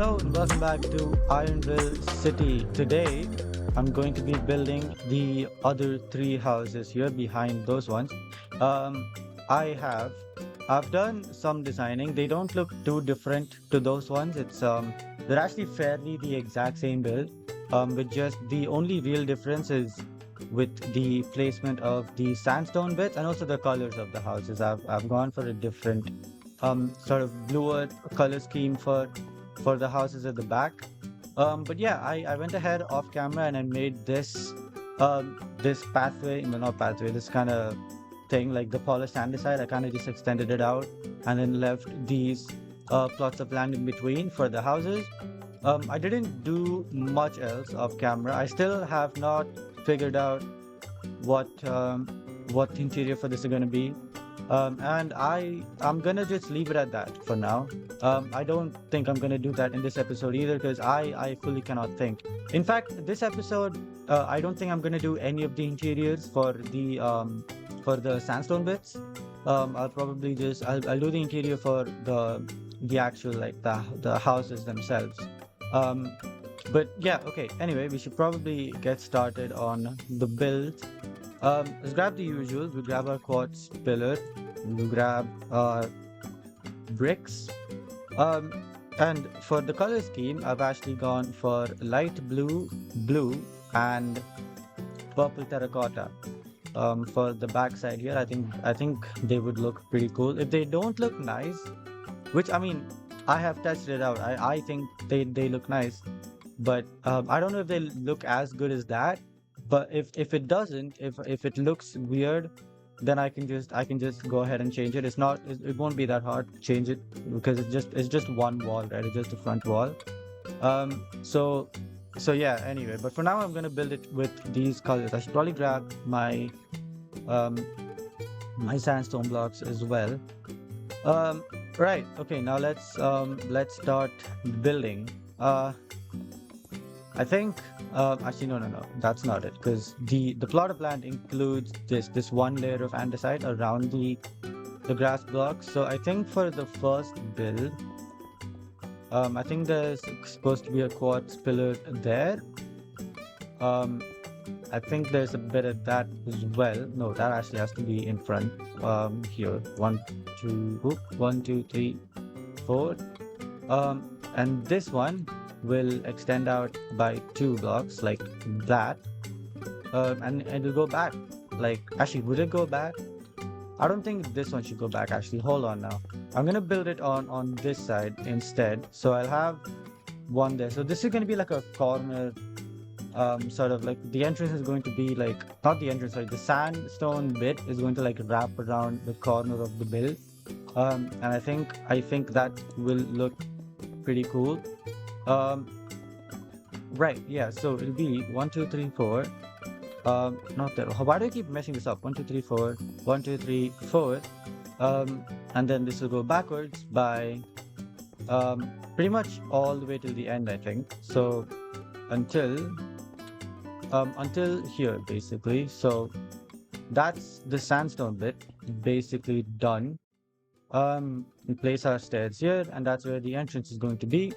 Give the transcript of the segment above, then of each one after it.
Hello and welcome back to IronVille City. Today, I'm going to be building the other three houses here behind those ones. Um, I have, I've done some designing. They don't look too different to those ones. They're actually fairly the exact same build. With just the only real difference is with the placement of the sandstone bits and also the colors of the houses. I've gone for a different sort of bluer color scheme for the houses at the back. But yeah, I went ahead off camera and I made this pathway, well, not pathway, this kind of thing like the polished andesite. I kind of just extended it out and then left these plots of land in between for the houses. I didn't do much else off camera. I still have not figured out what um, what the interior for this is going to be. And I'm gonna just leave it at that for now. I don't think I'm gonna do that in this episode either because I fully cannot think. In fact, this episode I don't think I'm gonna do any of the interiors for the sandstone bits. I'll probably just I'll do the interior for the actual like the houses themselves. Um, but yeah, okay. Anyway, we should probably get started on the build. Let's grab the usual. We grab our quartz pillar. We grab bricks. Um, and for the color scheme, I've actually gone for light blue, blue, and purple terracotta. For the back side here, I think they would look pretty cool. If they don't look nice, which I mean, I have tested it out. I think they look nice, but I don't know if they look as good as that. But if it doesn't, if it looks weird, then I can just go ahead and change it. It won't be that hard to change it because it's just one wall, right? It's just a front wall. So yeah. Anyway, but for now I'm gonna build it with these colors. I should probably grab um my sandstone blocks as well. Right. Okay. Now let's start building. I think actually no, that's not it because the plot of land includes this one layer of andesite around the grass blocks. So I think for the first build, I think there's supposed to be a quartz pillar there. Um, I think there's a bit of that as well. No, that actually has to be in front. Here, one, two, three, four. And this one will extend out by 2 blocks like that. And it'll go back. Like, actually, would it go back? I don't think this one should go back, actually. Hold on now. I'm gonna build it on this side instead. So I'll have one there. So this is gonna be like a corner, sort of like the entrance is going to be like, not the entrance, sorry, the sandstone bit is going to like wrap around the corner of the build. And I think that will look pretty cool. Um, right, yeah, so it'll be 1, 2, 3, 4. Not that. Why do I keep messing this up? 1, 2, 3, 4. 1, 2, 3, 4. And then this will go backwards by pretty much all the way till the end, I think. So until here, basically. So that's the sandstone bit basically done. We place our stairs here, and that's where the entrance is going to be.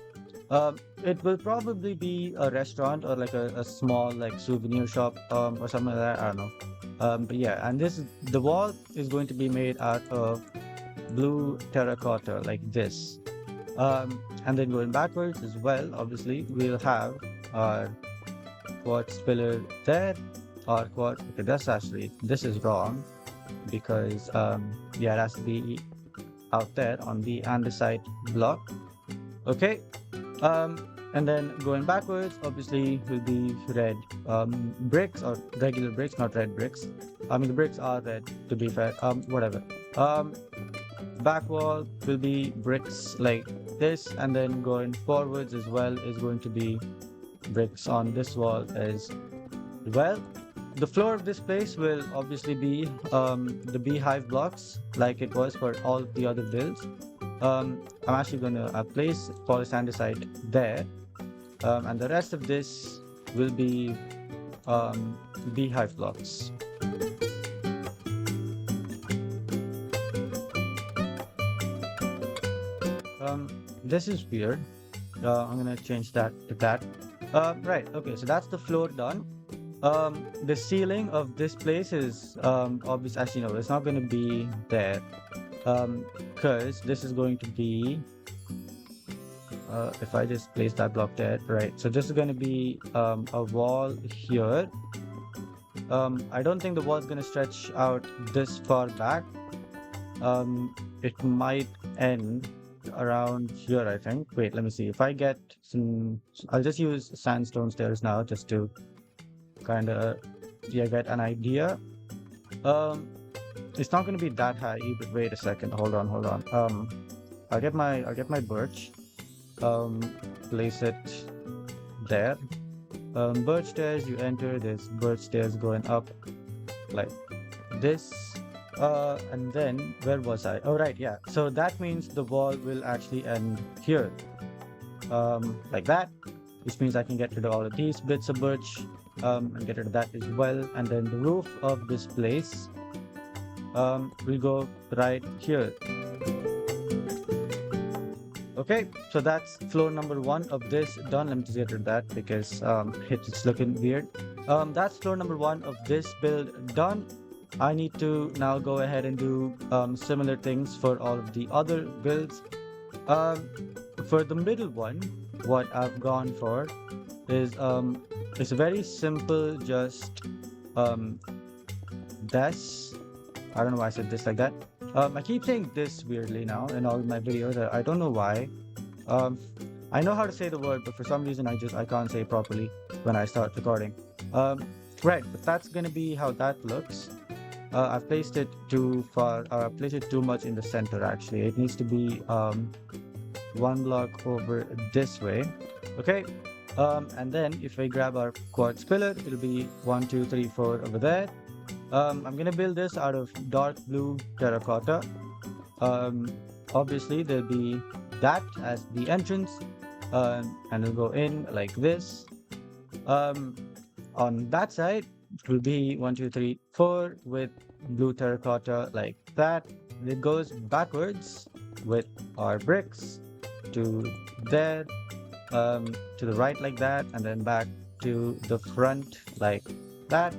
It will probably be a restaurant or like a small like souvenir shop or something like that. I don't know. But yeah, and the wall is going to be made out of blue terracotta like this. And then going backwards as well, obviously we'll have our quartz pillar there. Or quartz. Okay, this is wrong because yeah, it has to be out there on the andesite block. Okay. And then going backwards, obviously, will be red bricks or regular bricks, not red bricks. I mean, the bricks are red, to be fair. Whatever. Back wall will be bricks like this, and then going forwards as well is going to be bricks on this wall as well. The floor of this place will obviously be the beehive blocks, like it was for all the other builds. I'm actually going to place polished andesite there, and the rest of this will be beehive blocks. This is weird. I'm gonna change that to that. Right. Okay. So that's the floor done. The ceiling of this place is obvious. Actually, no, it's not gonna be there. Because this is going to be if I just place that block there, right? So this is going to be a wall here. I don't think the wall is going to stretch out this far back. It might end around here, I think. Wait, let me see. If I get some, I'll just use sandstone stairs now just to kind of get an idea. Um, it's not going to be that high either. Wait a second. Hold on, hold on. I'll get my birch. Um, place it there. Birch stairs, you enter. There's birch stairs going up like this. And then where was I? Oh, right, yeah. So that means the wall will actually end here, like that, which means I can get rid of all of these bits of birch, and get rid of that as well. And then the roof of this place, will go right here. Okay, so that's floor number one of this done. Let me just get rid of that because it's looking weird. That's floor number one of this build done. I need to now go ahead and do similar things for all of the other builds. For the middle one, what I've gone for is it's a very simple, just this. I don't know why I said this like that. I keep saying this weirdly now in all my videos. I don't know why. I know how to say the word, but for some reason I can't say it properly when I start recording. Right, but that's gonna be how that looks. I've placed it too far. Placed it too much in the center. Actually, it needs to be one block over this way. Okay. And then if I grab our quartz pillar, it'll be 1, 2, 3, 4 over there. I'm gonna build this out of dark blue terracotta. Obviously there'll be that as the entrance, and it'll go in like this. On that side, it will be 1, 2, 3, 4 with blue terracotta like that. It goes backwards with our bricks to there, to the right like that, and then back to the front like that.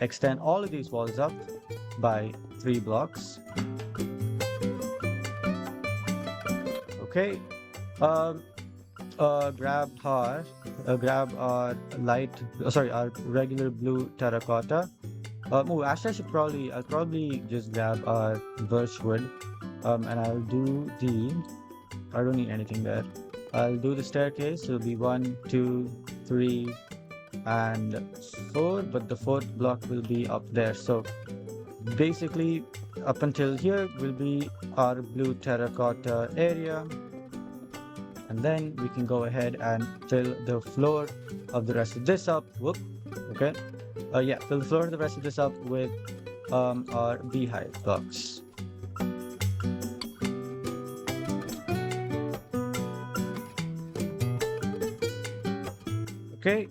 Extend all of these walls up by 3 blocks. Okay. Grab our our regular blue terracotta. Actually, I'll probably just grab our birch wood. And I'll do I don't need anything there. I'll do the staircase. It'll be 1, 2, 3, and 4, but the 4th block will be up there. So basically up until here will be our blue terracotta area, and then we can go ahead and fill the floor of the rest of this up. Okay. Fill the floor of the rest of this up with our beehive blocks. Okay.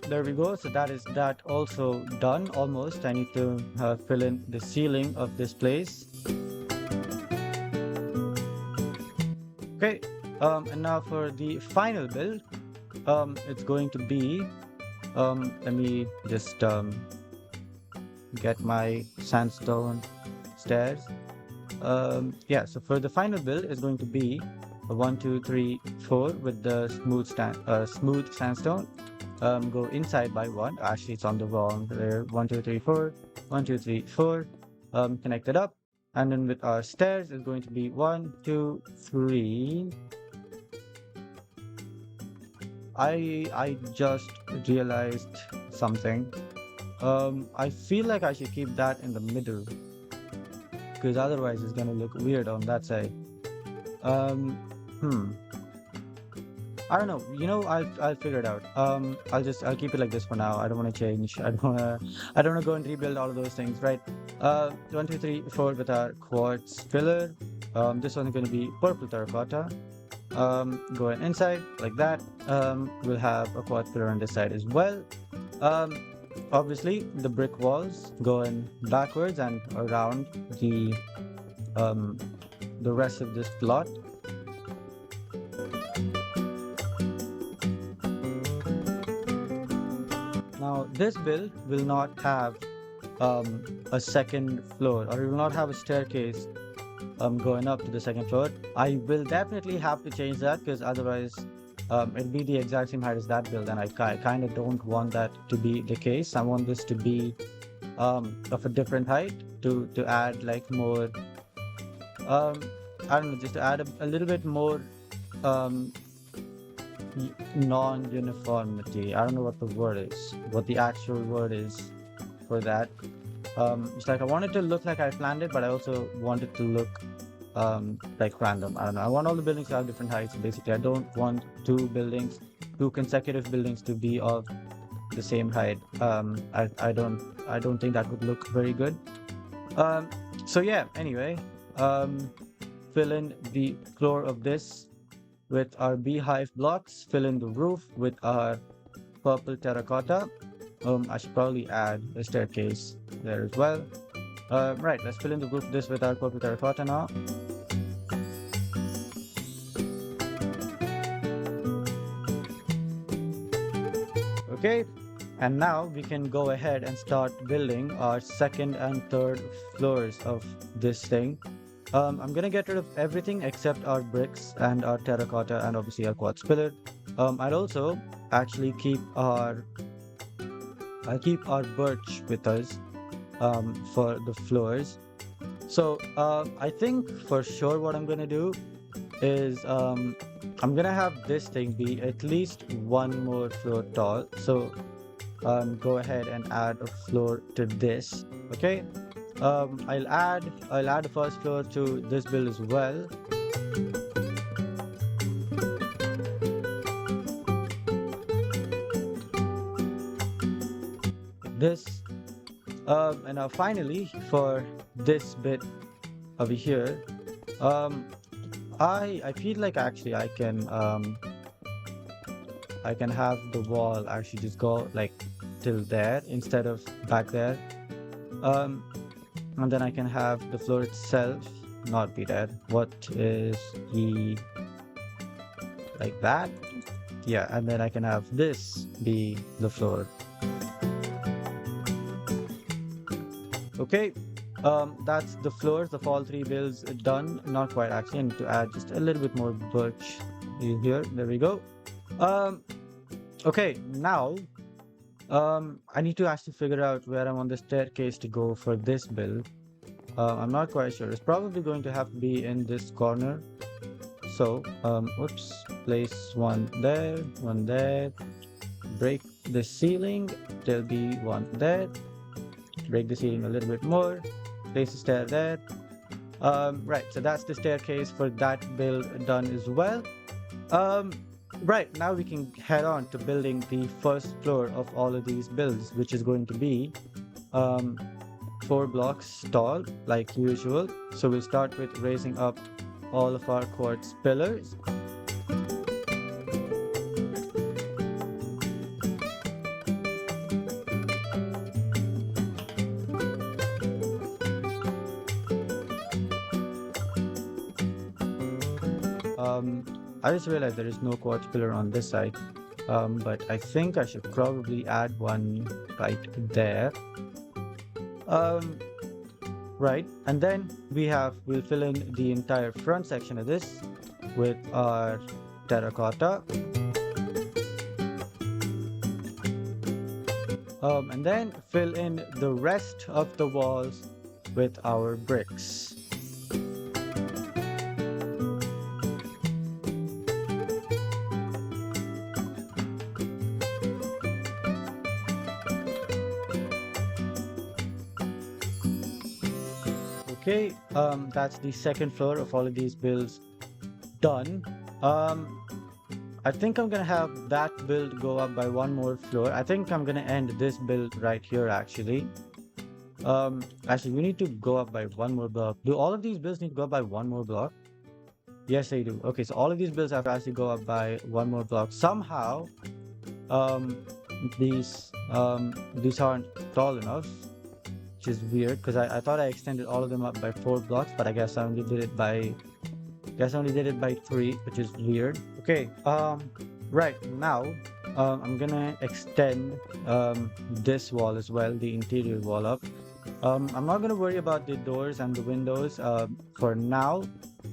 There we go. So that is that also done almost. I need to fill in the ceiling of this place. Okay. And now for the final build, it's going to be, let me just get my sandstone stairs. So for the final build is going to be a 1, 2, 3, 4 with the smooth sandstone. Go inside by 1. Actually, it's on the wrong there. 1, 2, 3, 4. 1, 2, 3, 4. Connect it up. And then with our stairs, it's going to be 1, 2, 3. I just realized something. I feel like I should keep that in the middle, because otherwise it's gonna look weird on that side. I don't know. I'll figure it out. I'll keep it like this for now. I don't want to change. I don't wanna go and rebuild all of those things, right? 1, 2, 3, 4 with our quartz pillar. This one's gonna be purple terracotta. Going inside like that. We'll have a quartz pillar on this side as well. Obviously the brick walls going backwards and around the rest of this plot. Now this build will not have a second floor, or it will not have a staircase going up to the second floor. I will definitely have to change that because otherwise it'll be the exact same height as that build, and I kind of don't want that to be the case. I want this to be of a different height to add like more um, I don't know, just to add a little bit more um, non-uniformity. I don't know what the word is, what the actual word is for that. It's like I want it to look like I planned it, but I also want it to look like random. I don't know. I want all the buildings to have different heights. Basically, I don't want two consecutive buildings to be of the same height. I don't think that would look very good. So yeah. Anyway, fill in the floor of this with our beehive blocks. Fill in the roof with our purple terracotta. I should probably add a staircase there as well. Right, let's fill in the roof of this with our purple terracotta now. Okay, and now we can go ahead and start building our second and third floors of this thing. I'm gonna get rid of everything except our bricks and our terracotta and obviously our quartz pillar. I'll also actually I'll keep our birch with us for the floors. So I think for sure what I'm gonna do is I'm gonna have this thing be at least one more floor tall. So go ahead and add a floor to this. Okay. I'll add the first floor to this build as well. This and now finally for this bit over here, I feel like actually I can have the wall actually just go like till there instead of back there. And then I can have the floor itself not be there. What is the like that? Yeah, and then I can have this be the floor. Okay, that's the floors of all three builds done. Not quite actually. I need to add just a little bit more birch here. There we go. Okay, now I need to actually figure out where I want the staircase to go for this build. I'm not quite sure. It's probably going to have to be in this corner. So, oops, place one there, break the ceiling, there'll be one there, break the ceiling a little bit more, place a stair there. Right, so that's the staircase for that build done as well. Right, now we can head on to building the first floor of all of these builds, which is going to be 4 blocks tall, like usual. So we'll start with raising up all of our quartz pillars. I just realized there is no quartz pillar on this side, but I think I should probably add one right there. Right, and then we'll fill in the entire front section of this with our terracotta. And then fill in the rest of the walls with our bricks. Okay, that's the second floor of all of these builds done. I think I'm gonna have that build go up by one more floor. I think I'm gonna end this build right here actually. Actually, we need to go up by one more block. Do all of these builds need to go up by one more block? Yes, they do. Okay, so all of these builds have to actually go up by one more block. Somehow, these aren't tall enough, which is weird because I thought I extended all of them up by 4 blocks, but I guess I only did it by 3, which is weird. Okay, Right now, I'm gonna extend this wall as well, the interior wall up. I'm not gonna worry about the doors and the windows for now.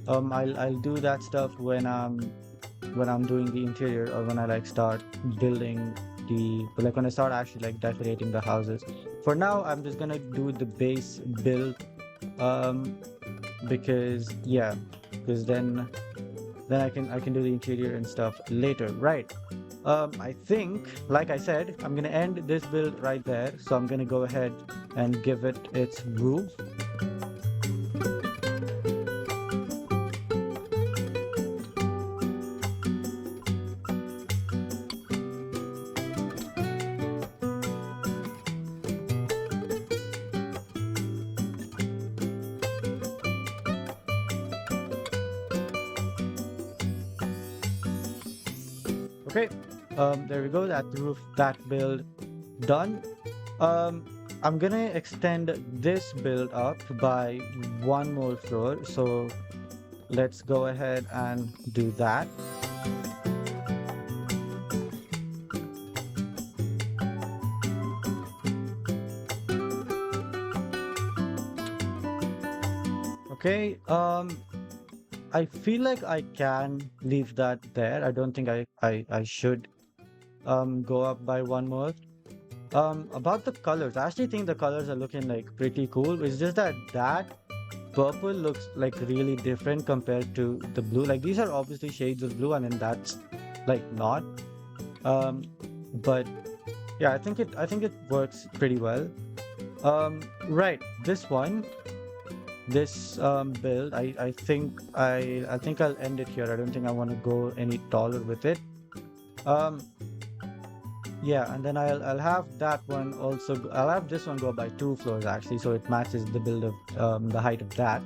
I'll do that stuff when I'm doing the interior or when I like start building like when I start actually like decorating the houses. For now, I'm just gonna do the base build um because yeah, because then I can do the interior and stuff later. Right. I think, like I said, I'm gonna end this build right there. So I'm gonna go ahead and give it its roof. Okay. There we go. That roof, that build done. Um, I'm gonna extend this build up by one more floor. So let's go ahead and do that. Okay. I feel like I can leave that there. I don't think I should go up by one more. About the colors, I actually think the colors are looking like pretty cool. It's just that purple looks like really different compared to the blue. Like these are obviously shades of blue, and then that's like not. Um, but yeah, I think it works pretty well. Right, this one, this build, I think I'll end it here. I don't think I want to go any taller with it. Um, yeah, and then I'll have that one also. I'll have this one go by 2 floors actually, so it matches the build of the height of that.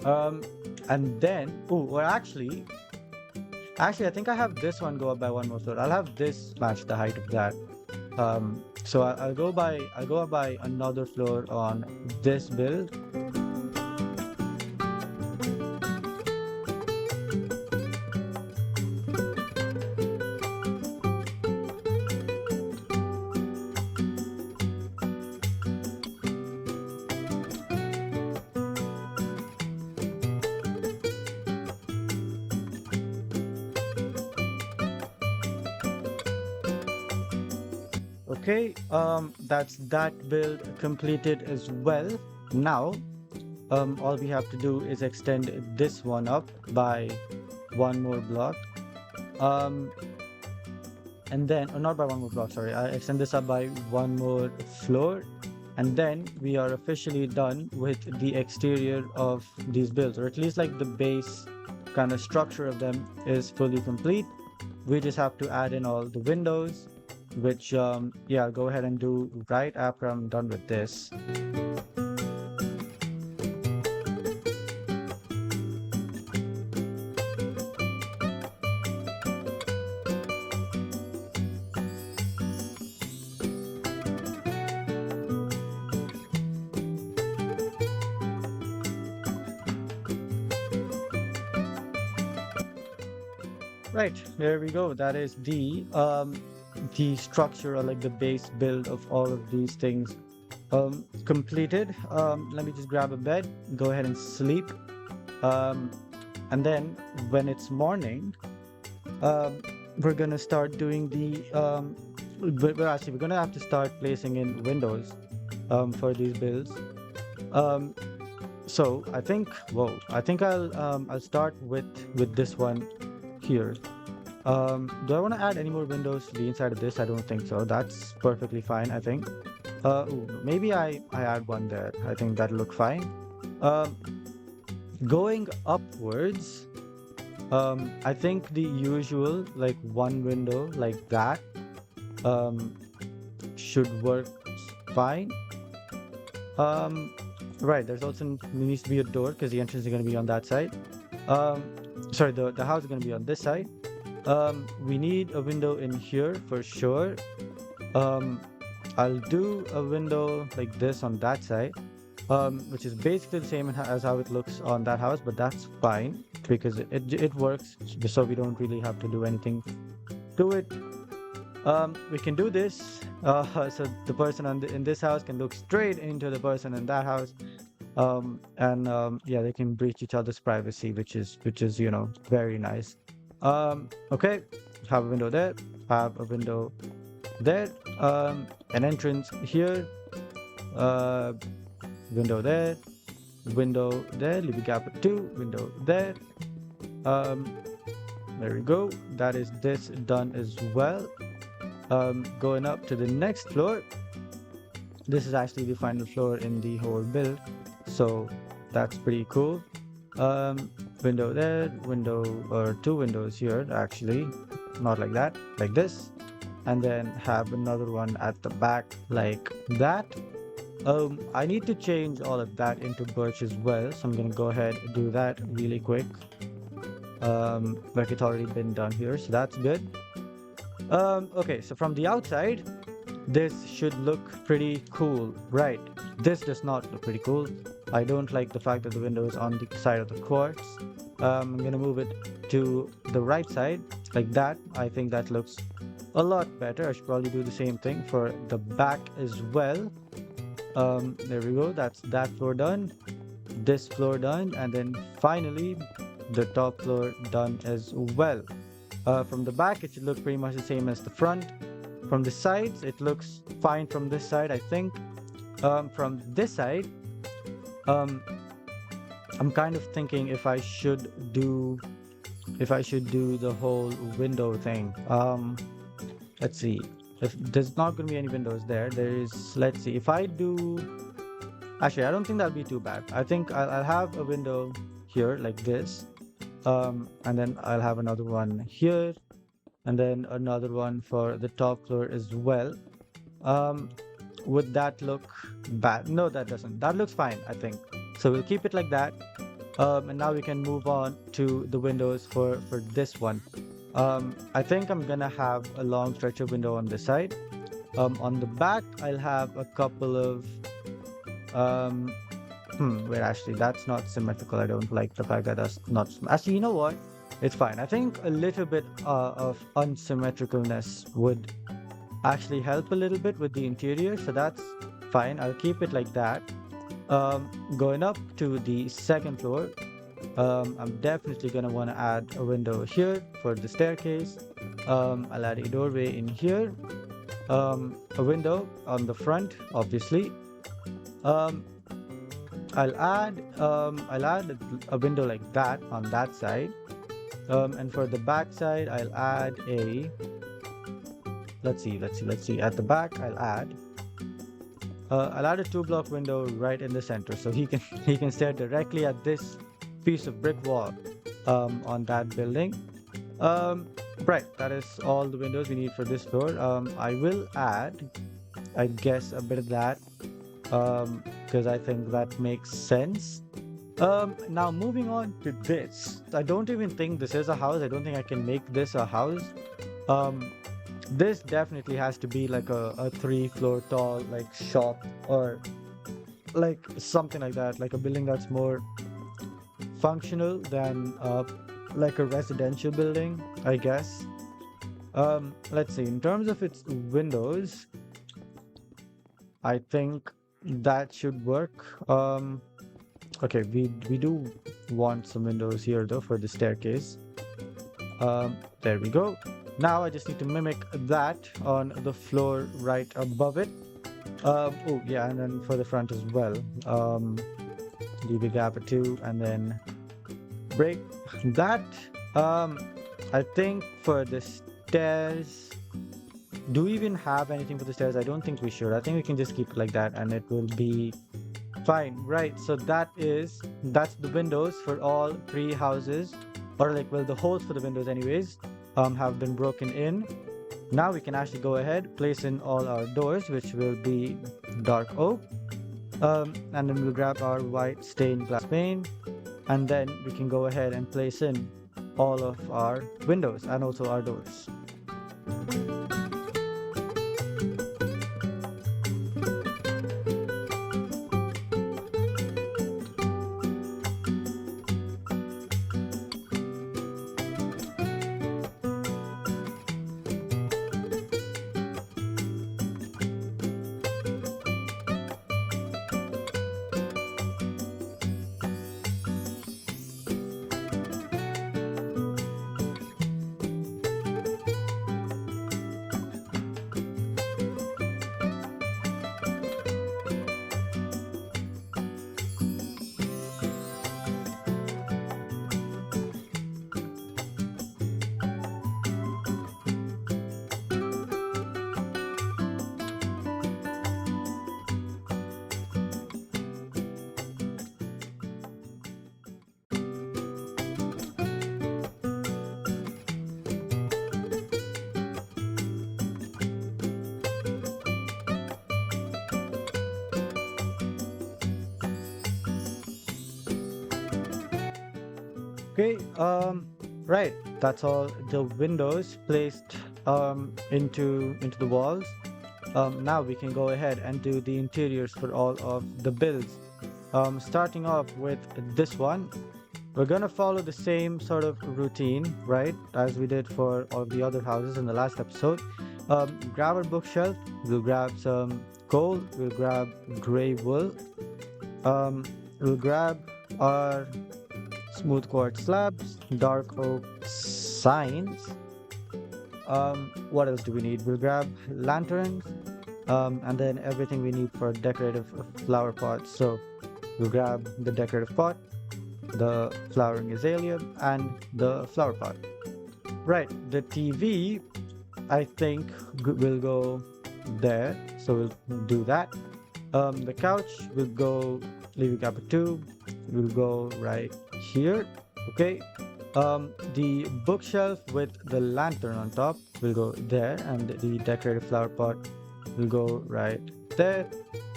Um, and then or actually, I think I have this one go up by one more floor. I'll have this match the height of that. So I'll go up by another floor on this build. Okay, that's that build completed as well. Now, all we have to do is extend this one up by one more block. Um, and then, or not by one more block, sorry, I extend this up by one more floor. And then we are officially done with the exterior of these builds, or at least like the base kind of structure of them is fully complete. We just have to add in all the windows, which yeah, I'll go ahead and do right after I'm done with this. Right, there we go. That is the structure, or like the base build of all of these things completed. Let me just grab a bed, go ahead and sleep. Um, and then when it's morning, we're gonna start doing we're gonna have to start placing in windows for these builds. Um, so I think I'll start with this one here. Do I want to add any more windows to the inside of this? I don't think so. That's perfectly fine, I think. Maybe I add one there. I think that'll look fine. Um, Going upwards, I think the usual like one window like that um, should work fine. Um, right, there's also needs to be a door because the entrance is going to be on that side. Um, sorry, the house is going to be on this side. We need a window in here for sure. Um, I'll do a window like this on that side. which is basically the same as how it looks on that house, but that's fine because it works, so we don't really have to do anything to it. We can do this, so the person in this house can look straight into the person in that house, and yeah, they can breach each other's privacy, which is very nice. Okay, have a window there, have a window there, an entrance here, uh, window there, window there, leave a gap of 2, window there. Um, there we go. That is this done as well. Going up to the next floor. This is actually the final floor in the whole build, so that's pretty cool. Window there, window or 2 windows here actually, not like that, like this, and then have another one at the back like that. I need to change all of that into birch as well, so I'm gonna go ahead and do that really quick. But it's already been done here, so that's good. Okay, so from the outside, this should look pretty cool, right? This does not look pretty cool. I don't like the fact that the window is on the side of the quartz. I'm gonna move it to the right side, like that. I think that looks a lot better. I should probably do the same thing for the back as well. There we go. That's that floor done, this floor done, and then finally the top floor done as well. From the back, it should look pretty much the same as the front. From the sides, it looks fine from this side, I think. From this side, I'm kind of thinking if I should do the whole window thing. Let's see. If there's not going to be any windows there, let's see. If I do, actually, I don't think that'll be too bad. I think I'll have a window here like this, and then I'll have another one here, and then another one for the top floor as well. Would that look bad? No, that doesn't. That looks fine, I think. So we'll keep it like that. And now we can move on to the windows for this one. I think I'm gonna have a long stretcher window on this side. On the back, I'll have a couple of wait, actually, that's not symmetrical. I don't like the fact that that's not. Actually, you know what? It's fine. I think a little bit of unsymmetricalness would actually help a little bit with the interior, so that's fine. I'll keep it like that. Going up to the second floor, I'm definitely gonna want to add a window here for the staircase. I'll add a doorway in here, a window on the front, obviously. I'll add a window like that on that side, and for the back side, I'll add a. Let's see. At the back, I'll add a 2-block window right in the center, so he can stare directly at this piece of brick wall on that building. Right, that is all the windows we need for this floor. I will add, I guess, a bit of that because I think that makes sense. Now moving on to this, I don't even think this is a house. I don't think I can make this a house. This definitely has to be like a 3-floor tall like shop or like something like that, like a building that's more functional than like a residential building, I guess. Let's see, in terms of its windows, I think that should work. Okay, we do want some windows here though for the staircase. There we go. Now I just need to mimic that on the floor right above it. Oh yeah, and then for the front as well. Leave a gap or 2 and then break that. I think for the stairs, do we even have anything for the stairs? I don't think we should. I think we can just keep it like that and it will be fine. Right, so that's the windows for all 3 houses, or like, well, the holes for the windows anyways have been broken in. Now we can actually go ahead, place in all our doors, which will be dark oak, and then we'll grab our white stained glass pane, and then we can go ahead and place in all of our windows and also our doors. Okay, right. That's all the windows placed into the walls. Now we can go ahead and do the interiors for all of the builds. Starting off with this one, we're gonna follow the same sort of routine, right, as we did for all the other houses in the last episode. Grab our bookshelf. We'll grab some coal. We'll grab gray wool. Um, we'll grab our smooth quartz slabs, dark oak signs. What else do we need? We'll grab lanterns, and then everything we need for decorative flower pots. So we'll grab the decorative pot, the flowering azalea, and the flower pot. Right, the TV, I think will go there, so we'll do that. The couch will go, leave a gap of two, will go right here. Okay. The bookshelf with the lantern on top will go there, and the decorative flower pot will go right there.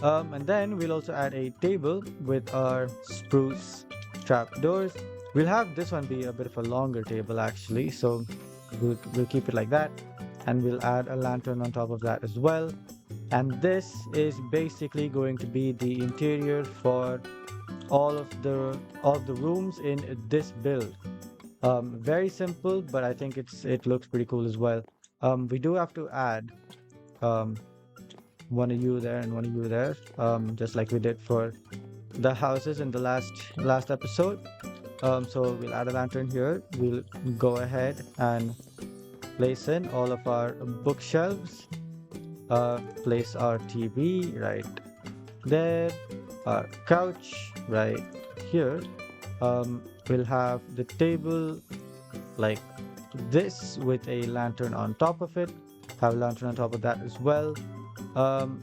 And then we'll also add a table with our spruce trap doors. We'll have this one be a bit of a longer table actually, so we'll keep it like that, and we'll add a lantern on top of that as well. And this is basically going to be the interior for all of the rooms in this build. Very simple, but I think it looks pretty cool as well. We do have to add um, one of you there and one of you there, just like we did for the houses in the last episode. So we'll add a lantern here. We'll go ahead and place in all of our bookshelves. Place our TV right there. Our couch right here. We'll have the table like this with a lantern on top of it. Have a lantern on top of that as well. Um,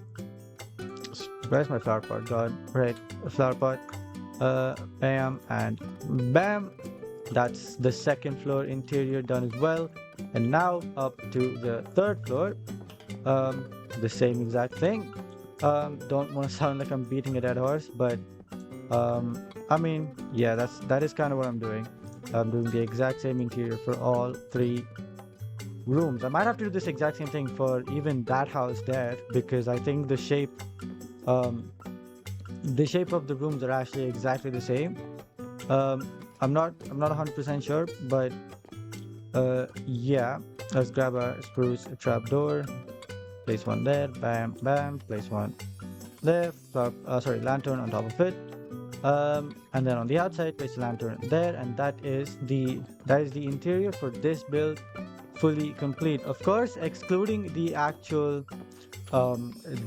where's my flower pot? God, right, a flower pot. Bam and bam. That's the second floor interior done as well. And now up to the third floor. The same exact thing. Don't want to sound like I'm beating a dead horse, but I mean, yeah, that is kind of what I'm doing. I'm doing the exact same interior for all three rooms. I might have to do this exact same thing for even that house there, because I think um, the shape of the rooms are actually exactly the same. I'm not 100% sure, but yeah. Let's grab a spruce trapdoor. Place one there. Bam, bam. Place one there. Lantern on top of it. And then on the outside, place a lantern there, and that is the interior for this build, fully complete. Of course, excluding the actual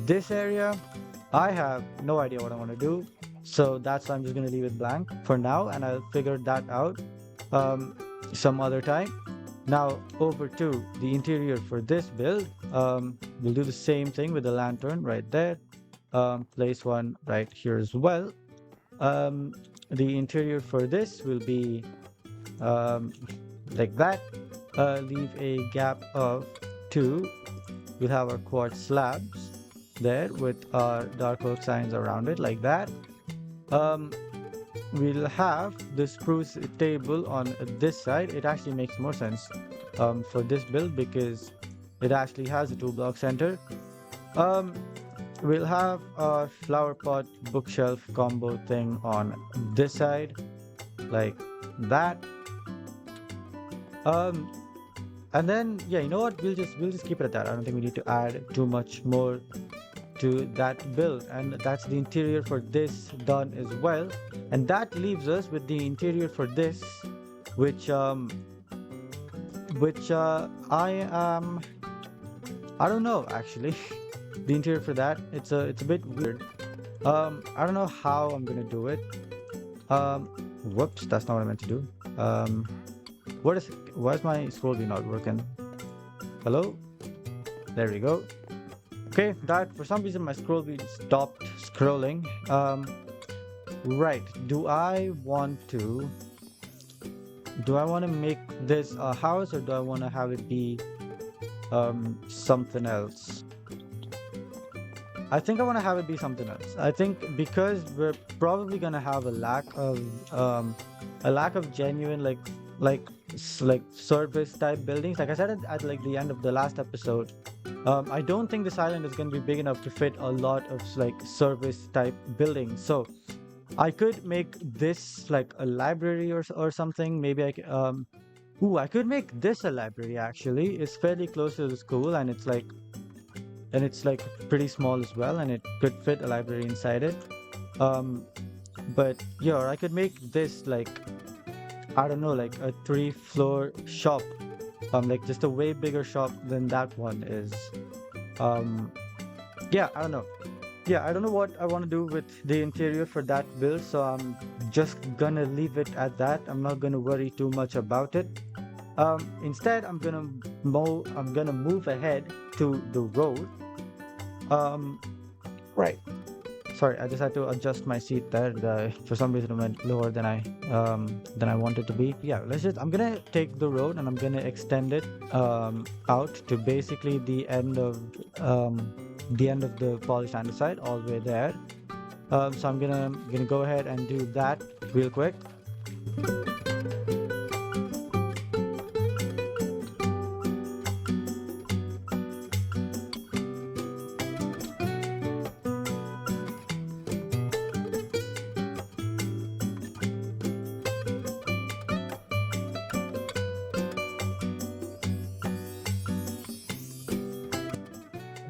this area, I have no idea what I want to do. So that's why I'm just gonna leave it blank for now, and I'll figure that out some other time. Now over to the interior for this build. We'll do the same thing with the lantern right there. Place one right here as well. The interior for this will be like that. Leave a gap of two. We'll have our quartz slabs there with our dark oak signs around it like that. We'll have the spruce table on this side. It actually makes more sense for this build because it actually has a 2 block center. We'll have our flower pot bookshelf combo thing on this side like that. And then yeah, you know what, we'll just keep it at that. I don't think we need to add too much more to that build, and that's the interior for this done as well. And that leaves us with the interior for this, which I don't know actually. The interior for that, it's a bit weird. I don't know how I'm gonna do it. Whoops, that's not what I meant to do. Why is my scroll wheel not working? Hello? There we go. Okay, that for some reason my scroll wheel stopped scrolling. Right. Do I want to make this a house, or do I want to have it be something else? I think I want to have it be something else. I think because we're probably gonna have a lack of a lack of genuine like service type buildings. Like I said at like the end of the last episode, I don't think this island is going to be big enough to fit a lot of like service type buildings. So I could make this like a library or something. Maybe ooh, I could make this a library actually. It's fairly close to the school and it's like pretty small as well, and it could fit a library inside it. Um, but yeah, or I could make this like I don't know, like a three-floor shop. Like just a way bigger shop than that one is. Um, yeah, I don't know. Yeah, I don't know what I want to do with the interior for that build, so I'm just gonna leave it at that. I'm not gonna worry too much about it. Instead, I'm gonna move ahead to the road. Um, right. Sorry, I just had to adjust my seat there. For some reason, it went lower than I wanted to be. Yeah, I'm gonna take the road and I'm gonna extend it out to basically the end of the polished andesite, all the way there. So I'm gonna go ahead and do that real quick.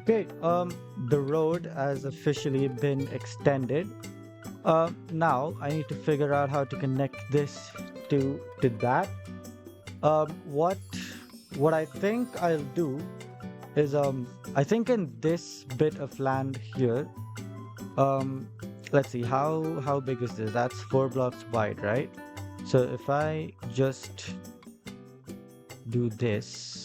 Okay, the road has officially been extended. Now I need to figure out how to connect this to that. What I think I'll do is I think in this bit of land here, let's see how big is this? That's 4 blocks wide, right? So if I just do this.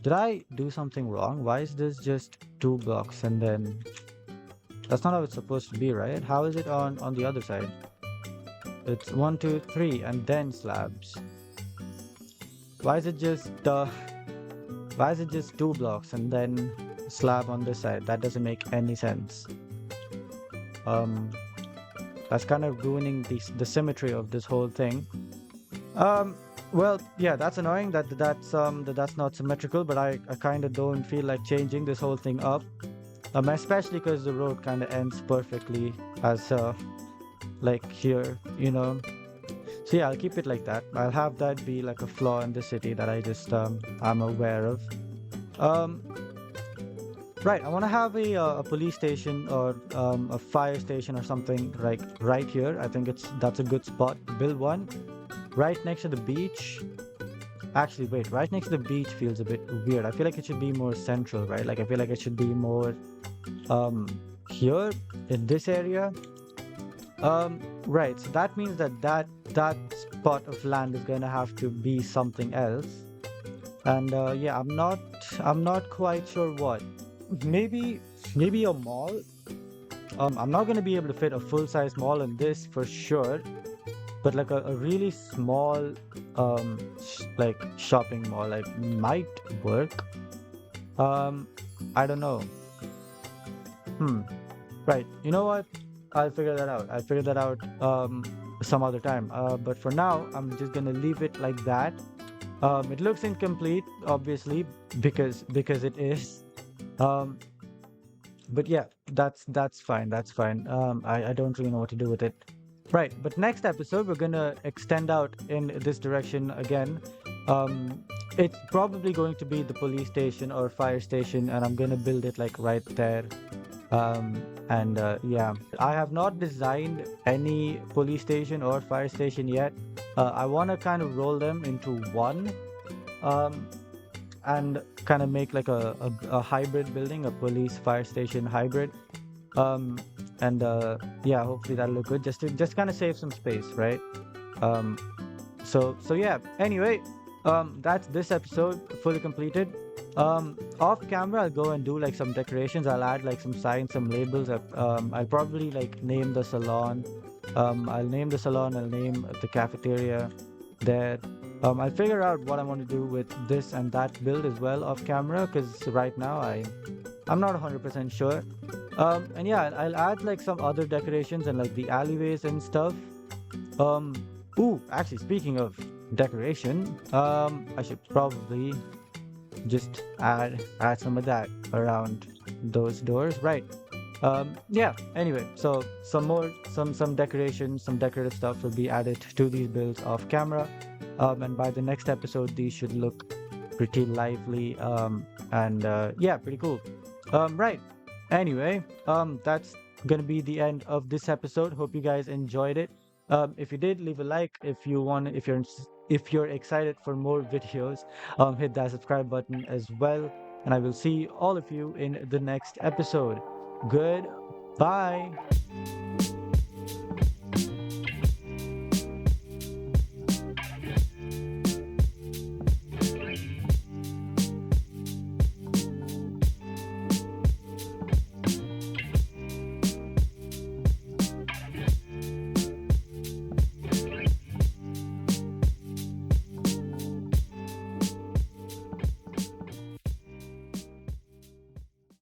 Did I do something wrong? Why is this just 2 blocks and then that's not how it's supposed to be, right? How is it on the other side? It's 1, 2, 3 and then slabs. Why is it just 2 blocks and then slab on this side? That doesn't make any sense. That's kind of ruining the symmetry of this whole thing. Well, yeah, that's annoying that's not symmetrical, but I kind of don't feel like changing this whole thing up. Especially because the road kind of ends perfectly as like here, you know. So yeah, I'll keep it like that. I'll have that be like a flaw in the city that I'm aware of. Right, I want to have a police station or a fire station or something like right here. I think that's a good spot to build one. Right next to the beach. Actually, wait, right next to the beach feels a bit weird. I feel like it should be more central, right? Like I feel like it should be more here in this area. Right, so that means that spot of land is gonna have to be something else. And yeah, I'm not quite sure what. Maybe a mall. I'm not gonna be able to fit a full-size mall in this for sure. But like a really small like shopping mall like might work. I don't know. Right, you know what, I'll figure that out some other time. But for now I'm just gonna leave it like that. It looks incomplete obviously because it is. But yeah, that's fine. I don't really know what to do with it. Right, but next episode we're gonna extend out in this direction again. It's probably going to be the police station or fire station, and I'm gonna build it like right there. And yeah, I have not designed any police station or fire station yet. I want to kind of roll them into one, and kind of make like a hybrid building, a police fire station hybrid. And yeah, hopefully that'll look good, just kind of save some space, right? So yeah, anyway, that's this episode fully completed. Off camera I'll go and do like some decorations. I'll add like some signs, some labels. I'll probably like name the salon. I'll name the cafeteria there. I'll figure out what I want to do with this and that build as well off camera, because right now I'm not 100% sure. And yeah, I'll add like some other decorations and like the alleyways and stuff. Um, Actually, speaking of decoration, I should probably just add some of that around those doors, right? Yeah. Anyway, so some decoration, some decorative stuff will be added to these builds off camera. And by the next episode, these should look pretty lively. And yeah, pretty cool. Right. Anyway, that's gonna be the end of this episode. Hope you guys enjoyed it. If you did, leave a like. If you want, if you're excited for more videos, hit that subscribe button as well. And I will see all of you in the next episode. Goodbye.